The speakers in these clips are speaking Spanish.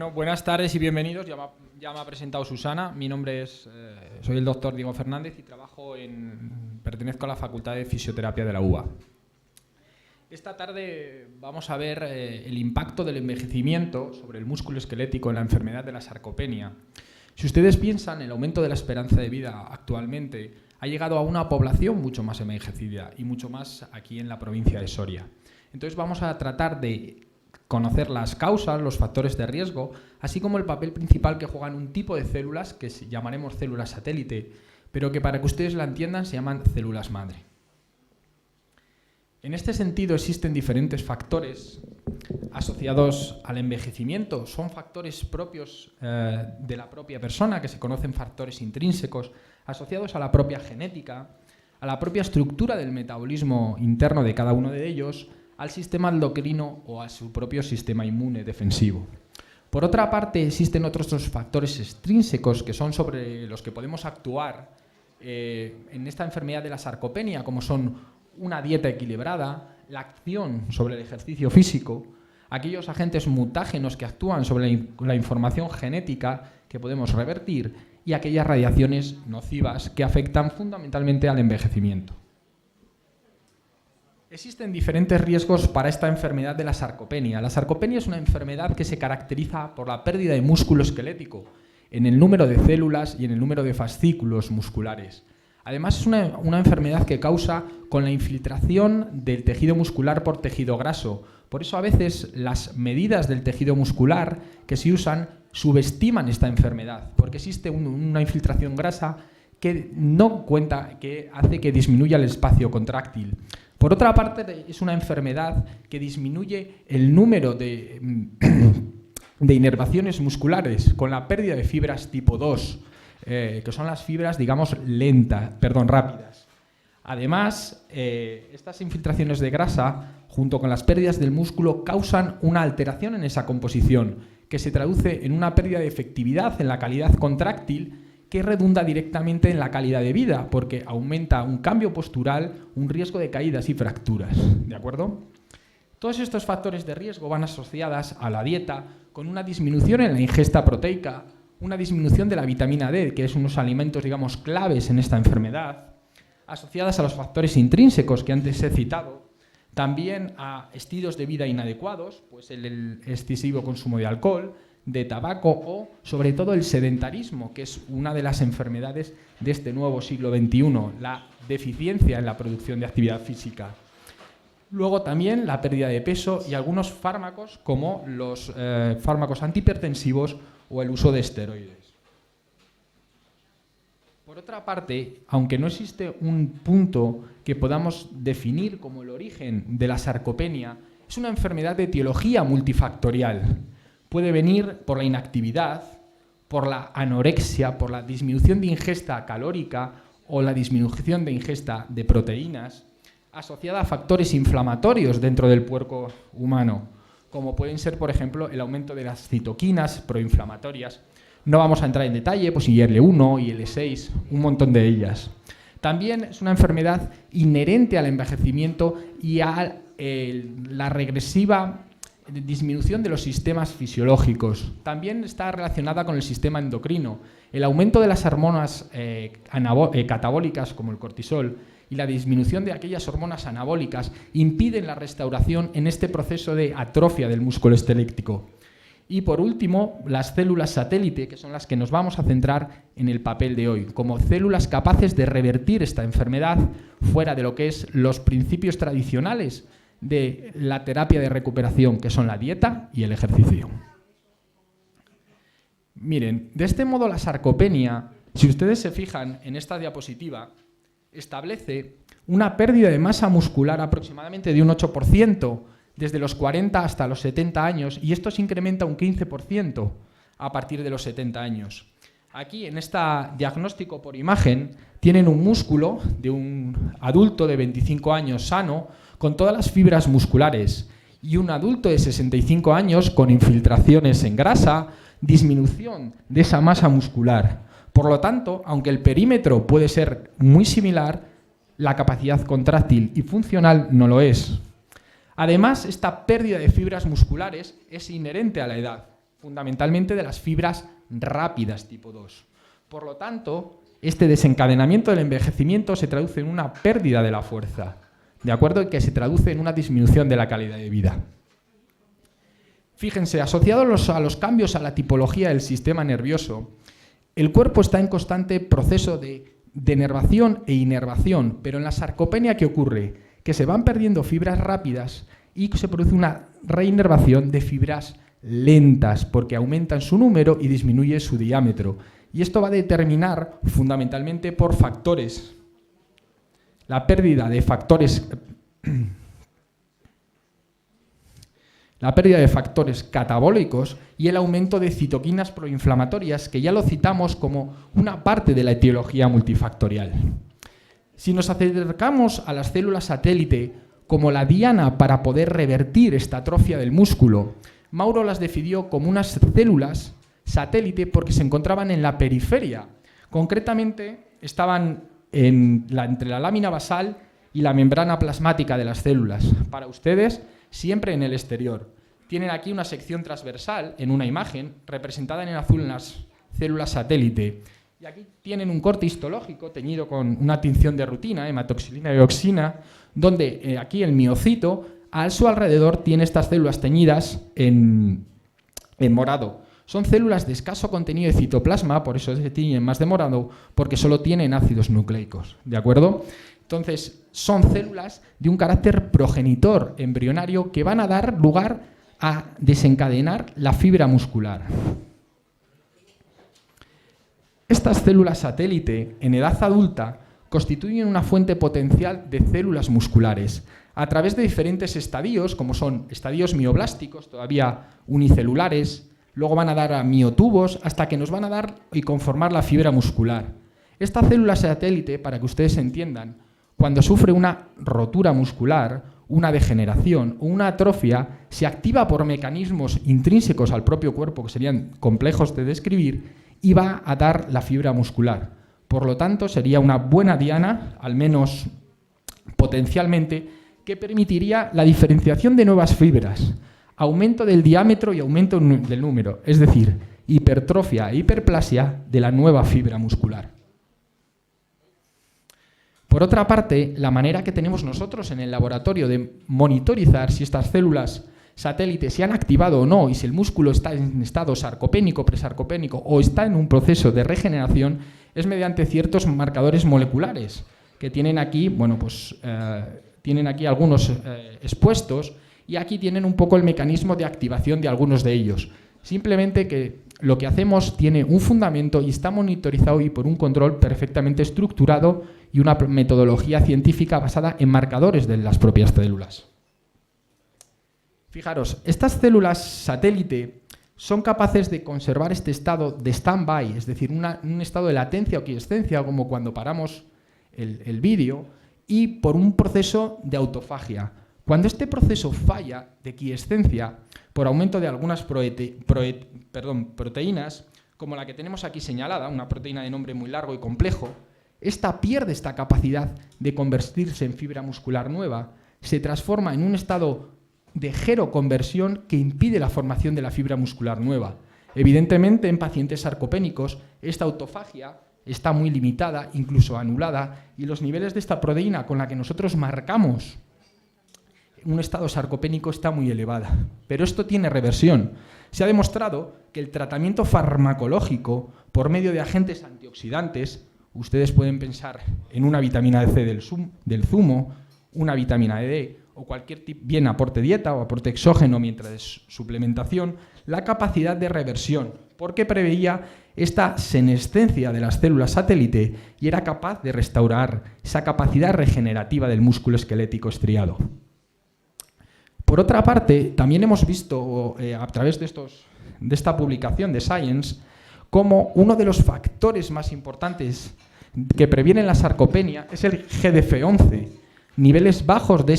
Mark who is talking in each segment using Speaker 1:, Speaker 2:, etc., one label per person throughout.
Speaker 1: Bueno, buenas tardes y bienvenidos. Ya me ha presentado Susana. Mi nombre es, soy el doctor Diego Fernández y pertenezco a la Facultad de Fisioterapia de la UBA. Esta tarde vamos a ver el impacto del envejecimiento sobre el músculo esquelético en la enfermedad de la sarcopenia. Si ustedes piensan, el aumento de la esperanza de vida actualmente ha llegado a una población mucho más envejecida y mucho más aquí en la provincia de Soria. Entonces vamos a tratar de conocer las causas, los factores de riesgo, así como el papel principal que juegan un tipo de células que llamaremos células satélite, pero que para que ustedes la entiendan se llaman células madre. En este sentido existen diferentes factores asociados al envejecimiento. Son factores propios de la propia persona, que se conocen factores intrínsecos, asociados a la propia genética, a la propia estructura del metabolismo interno de cada uno de ellos, al sistema endocrino o a su propio sistema inmune defensivo. Por otra parte, existen otros dos factores extrínsecos que son sobre los que podemos actuar en esta enfermedad de la sarcopenia, como son una dieta equilibrada, la acción sobre el ejercicio físico, aquellos agentes mutágenos que actúan sobre la información genética que podemos revertir y aquellas radiaciones nocivas que afectan fundamentalmente al envejecimiento. Existen diferentes riesgos para esta enfermedad de la sarcopenia. La sarcopenia es una enfermedad que se caracteriza por la pérdida de músculo esquelético en el número de células y en el número de fascículos musculares. Además, es una enfermedad que causa con la infiltración del tejido muscular por tejido graso. Por eso, a veces, las medidas del tejido muscular que se usan subestiman esta enfermedad, porque existe una infiltración grasa que no cuenta, que hace que disminuya el espacio contráctil. Por otra parte, es una enfermedad que disminuye el número de inervaciones musculares con la pérdida de fibras tipo 2, que son las fibras, digamos, rápidas. Además, estas infiltraciones de grasa, junto con las pérdidas del músculo, causan una alteración en esa composición, que se traduce en una pérdida de efectividad en la calidad contráctil, que redunda directamente en la calidad de vida, porque aumenta un cambio postural, un riesgo de caídas y fracturas. ¿De acuerdo? Todos estos factores de riesgo van asociados a la dieta, con una disminución en la ingesta proteica, una disminución de la vitamina D, que es unos alimentos, digamos, claves en esta enfermedad, asociadas a los factores intrínsecos que antes he citado, también a estilos de vida inadecuados, pues el excesivo consumo de alcohol, de tabaco o, sobre todo, el sedentarismo, que es una de las enfermedades de este nuevo siglo XXI, la deficiencia en la producción de actividad física. Luego también la pérdida de peso y algunos fármacos como los fármacos antihipertensivos o el uso de esteroides. Por otra parte, aunque no existe un punto que podamos definir como el origen de la sarcopenia, es una enfermedad de etiología multifactorial. Puede venir por la inactividad, por la anorexia, por la disminución de ingesta calórica o la disminución de ingesta de proteínas, asociada a factores inflamatorios dentro del cuerpo humano, como pueden ser, por ejemplo, el aumento de las citoquinas proinflamatorias. No vamos a entrar en detalle, pues IL-1, IL-6, un montón de ellas. También es una enfermedad inherente al envejecimiento y a la regresiva disminución de los sistemas fisiológicos. También está relacionada con el sistema endocrino. El aumento de las hormonas catabólicas, como el cortisol, y la disminución de aquellas hormonas anabólicas impiden la restauración en este proceso de atrofia del músculo esquelético. Y por último, las células satélite, que son las que nos vamos a centrar en el papel de hoy, como células capaces de revertir esta enfermedad fuera de lo que es los principios tradicionales de la terapia de recuperación, que son la dieta y el ejercicio. Miren, de este modo la sarcopenia, si ustedes se fijan en esta diapositiva, establece una pérdida de masa muscular aproximadamente de un 8% desde los 40 hasta los 70 años, y esto se incrementa un 15% a partir de los 70 años. Aquí, en este diagnóstico por imagen, tienen un músculo de un adulto de 25 años sano, con todas las fibras musculares, y un adulto de 65 años con infiltraciones en grasa, disminución de esa masa muscular. Por lo tanto, aunque el perímetro puede ser muy similar, la capacidad contráctil y funcional no lo es. Además, esta pérdida de fibras musculares es inherente a la edad. fundamentalmente de las fibras rápidas tipo 2. Por lo tanto, este desencadenamiento del envejecimiento se traduce en una pérdida de la fuerza, ¿de acuerdo? Y que se traduce en una disminución de la calidad de vida. Fíjense, asociados a los cambios a la tipología del sistema nervioso, el cuerpo está en constante proceso de denervación e inervación, pero en la sarcopenia, ¿qué ocurre? Que se van perdiendo fibras rápidas y se produce una reinervación de fibras lentas, porque aumentan su número y disminuye su diámetro. Y esto va a determinar fundamentalmente por factores. La pérdida de factores catabólicos y el aumento de citoquinas proinflamatorias, que ya lo citamos como una parte de la etiología multifactorial. Si nos acercamos a las células satélite como la diana para poder revertir esta atrofia del músculo, Mauro las definió como unas células satélite porque se encontraban en la periferia. Concretamente, estaban entre la lámina basal y la membrana plasmática de las células. Para ustedes, siempre en el exterior. Tienen aquí una sección transversal en una imagen, representada en azul en las células satélite. Y aquí tienen un corte histológico teñido con una tinción de rutina, hematoxilina y dioxina, donde aquí el miocito, a su alrededor, tiene estas células teñidas en morado. Son células de escaso contenido de citoplasma, por eso se tiñen más de morado, porque solo tienen ácidos nucleicos, ¿de acuerdo? Entonces, son células de un carácter progenitor embrionario que van a dar lugar a desencadenar la fibra muscular. Estas células satélite, en edad adulta, constituyen una fuente potencial de células musculares a través de diferentes estadios, como son estadios mioblásticos, todavía unicelulares, luego van a dar a miotubos, hasta que nos van a dar y conformar la fibra muscular. Esta célula satélite, para que ustedes entiendan, cuando sufre una rotura muscular, una degeneración o una atrofia, se activa por mecanismos intrínsecos al propio cuerpo, que serían complejos de describir, y va a dar la fibra muscular. Por lo tanto, sería una buena diana, al menos potencialmente, que permitiría la diferenciación de nuevas fibras, aumento del diámetro y aumento del número, es decir, hipertrofia e hiperplasia de la nueva fibra muscular. Por otra parte, la manera que tenemos nosotros en el laboratorio de monitorizar si estas células satélites se han activado o no y si el músculo está en estado sarcopénico, presarcopénico o está en un proceso de regeneración es mediante ciertos marcadores moleculares que tienen aquí, bueno, pues tienen aquí algunos expuestos y aquí tienen un poco el mecanismo de activación de algunos de ellos. Simplemente que lo que hacemos tiene un fundamento y está monitorizado y por un control perfectamente estructurado y una metodología científica basada en marcadores de las propias células. Fijaros, estas células satélite son capaces de conservar este estado de stand-by, es decir, un estado de latencia o quiescencia, como cuando paramos el vídeo, y por un proceso de autofagia. Cuando este proceso falla de quiescencia, por aumento de algunas proteínas, como la que tenemos aquí señalada, una proteína de nombre muy largo y complejo, esta pierde esta capacidad de convertirse en fibra muscular nueva, se transforma en un estado de geroconversión que impide la formación de la fibra muscular nueva. Evidentemente, en pacientes sarcopénicos, esta autofagia está muy limitada, incluso anulada, y los niveles de esta proteína con la que nosotros marcamos un estado sarcopénico está muy elevada. Pero esto tiene reversión. Se ha demostrado que el tratamiento farmacológico por medio de agentes antioxidantes, ustedes pueden pensar en una vitamina C del zumo, una vitamina D o cualquier tipo, bien aporte dieta o aporte exógeno mientras es suplementación, la capacidad de reversión, porque preveía esta senescencia de las células satélite y era capaz de restaurar esa capacidad regenerativa del músculo esquelético estriado. Por otra parte, también hemos visto a través de esta publicación de Science cómo uno de los factores más importantes que previenen la sarcopenia es el GDF11. Niveles bajos de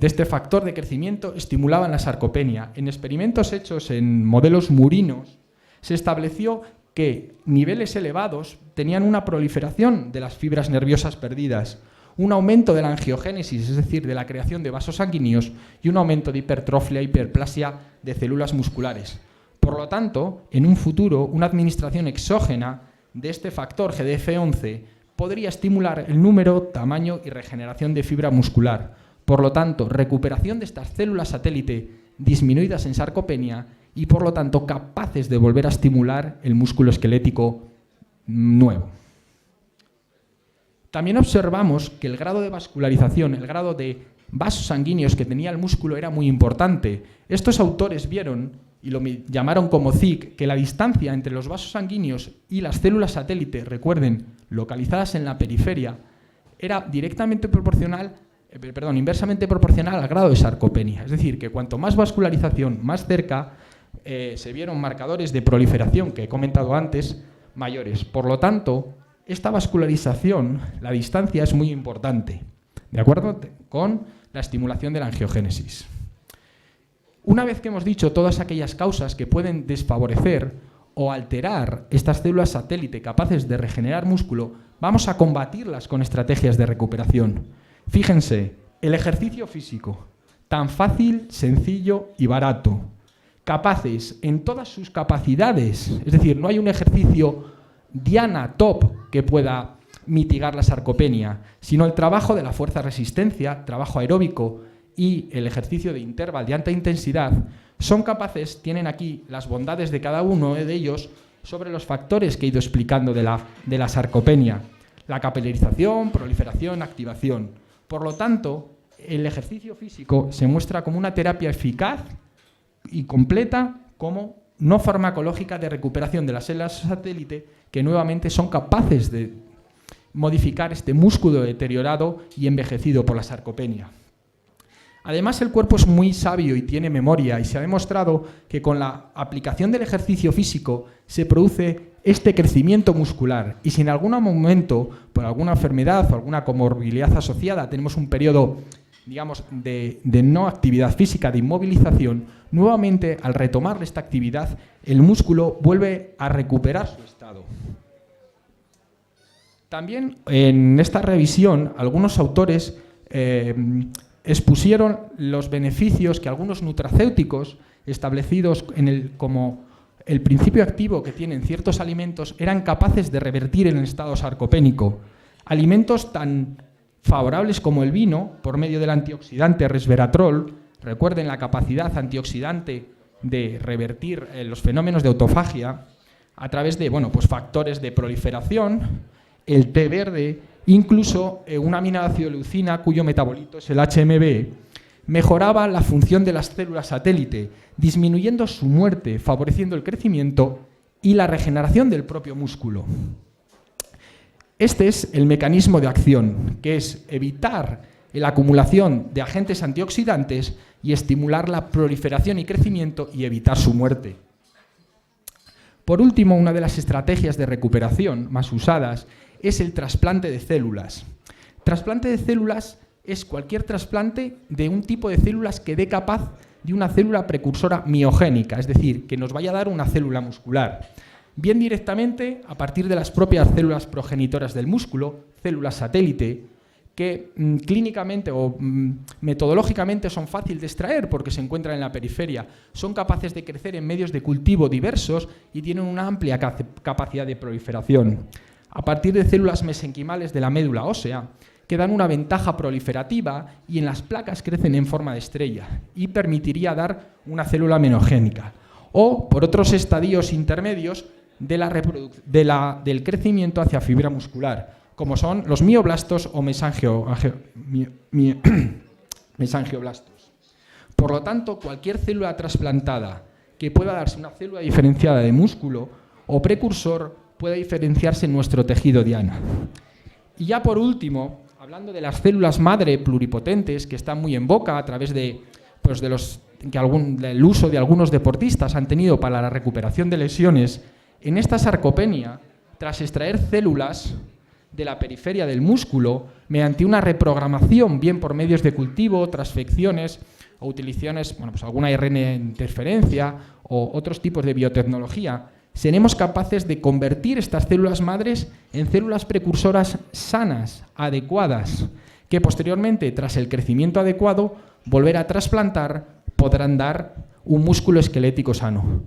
Speaker 1: este factor de crecimiento estimulaban la sarcopenia. En experimentos hechos en modelos murinos se estableció que niveles elevados tenían una proliferación de las fibras nerviosas perdidas, un aumento de la angiogénesis, es decir, de la creación de vasos sanguíneos, y un aumento de hipertrofia e hiperplasia de células musculares. Por lo tanto, en un futuro, una administración exógena de este factor GDF11 podría estimular el número, tamaño y regeneración de fibra muscular. Por lo tanto, recuperación de estas células satélite disminuidas en sarcopenia y, por lo tanto, capaces de volver a estimular el músculo esquelético nuevo. También observamos que el grado de vascularización, el grado de vasos sanguíneos que tenía el músculo era muy importante. Estos autores vieron, y lo llamaron como ZIC, que la distancia entre los vasos sanguíneos y las células satélite, recuerden, localizadas en la periferia, era directamente proporcional, inversamente proporcional al grado de sarcopenia. Es decir, que cuanto más vascularización, más cerca, se vieron marcadores de proliferación, que he comentado antes, mayores. Por lo tanto, esta vascularización, la distancia es muy importante, ¿de acuerdo? Con la estimulación de la angiogénesis. Una vez que hemos dicho todas aquellas causas que pueden desfavorecer o alterar estas células satélite capaces de regenerar músculo, vamos a combatirlas con estrategias de recuperación. Fíjense, el ejercicio físico, tan fácil, sencillo y barato, capaces en todas sus capacidades, es decir, no hay un ejercicio diana top que pueda mitigar la sarcopenia, sino el trabajo de la fuerza-resistencia, trabajo aeróbico y el ejercicio de interval de alta intensidad, son capaces, tienen aquí las bondades de cada uno de ellos sobre los factores que he ido explicando de la sarcopenia, la capilarización, proliferación, activación. Por lo tanto, el ejercicio físico se muestra como una terapia eficaz y completa como no farmacológica de recuperación de las células satélite que nuevamente son capaces de modificar este músculo deteriorado y envejecido por la sarcopenia. Además, el cuerpo es muy sabio y tiene memoria, y se ha demostrado que con la aplicación del ejercicio físico se produce este crecimiento muscular, y si en algún momento, por alguna enfermedad o alguna comorbilidad asociada, tenemos un periodo, digamos, de no actividad física, de inmovilización, nuevamente, al retomar esta actividad, el músculo vuelve a recuperar su estado. También en esta revisión, algunos autores expusieron los beneficios que algunos nutracéuticos establecidos como el principio activo que tienen ciertos alimentos eran capaces de revertir en el estado sarcopénico. Alimentos tan favorables como el vino, por medio del antioxidante resveratrol, recuerden la capacidad antioxidante de revertir los fenómenos de autofagia a través de factores de proliferación, el té verde, incluso un aminoácido leucina cuyo metabolito es el HMB, mejoraba la función de las células satélite, disminuyendo su muerte, favoreciendo el crecimiento y la regeneración del propio músculo. Este es el mecanismo de acción, que es evitar la acumulación de agentes antioxidantes y estimular la proliferación y crecimiento y evitar su muerte. Por último, una de las estrategias de recuperación más usadas es el trasplante de células. Trasplante de células es cualquier trasplante de un tipo de células que dé capaz de una célula precursora miogénica, es decir, que nos vaya a dar una célula muscular. Bien directamente a partir de las propias células progenitoras del músculo, células satélite, que clínicamente o metodológicamente son fáciles de extraer porque se encuentran en la periferia, son capaces de crecer en medios de cultivo diversos y tienen una amplia capacidad de proliferación. A partir de células mesenquimales de la médula ósea, que dan una ventaja proliferativa y en las placas crecen en forma de estrella y permitiría dar una célula menogénica. O por otros estadios intermedios del crecimiento hacia fibra muscular, como son los mioblastos o mesangioblastos. Por lo tanto, cualquier célula trasplantada que pueda darse una célula diferenciada de músculo o precursor puede diferenciarse en nuestro tejido diana. Y ya por último, hablando de las células madre pluripotentes que están muy en boca a través del uso de algunos deportistas han tenido para la recuperación de lesiones, en esta sarcopenia, tras extraer células de la periferia del músculo mediante una reprogramación, bien por medios de cultivo, transfecciones o utilizaciones, alguna ARN interferencia o otros tipos de biotecnología, seremos capaces de convertir estas células madres en células precursoras sanas, adecuadas, que posteriormente, tras el crecimiento adecuado, volver a trasplantar, podrán dar un músculo esquelético sano.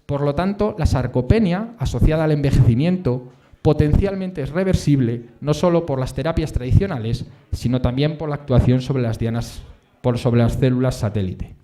Speaker 1: Por lo tanto, la sarcopenia, asociada al envejecimiento, potencialmente es reversible no solo por las terapias tradicionales, sino también por la actuación sobre las células satélite.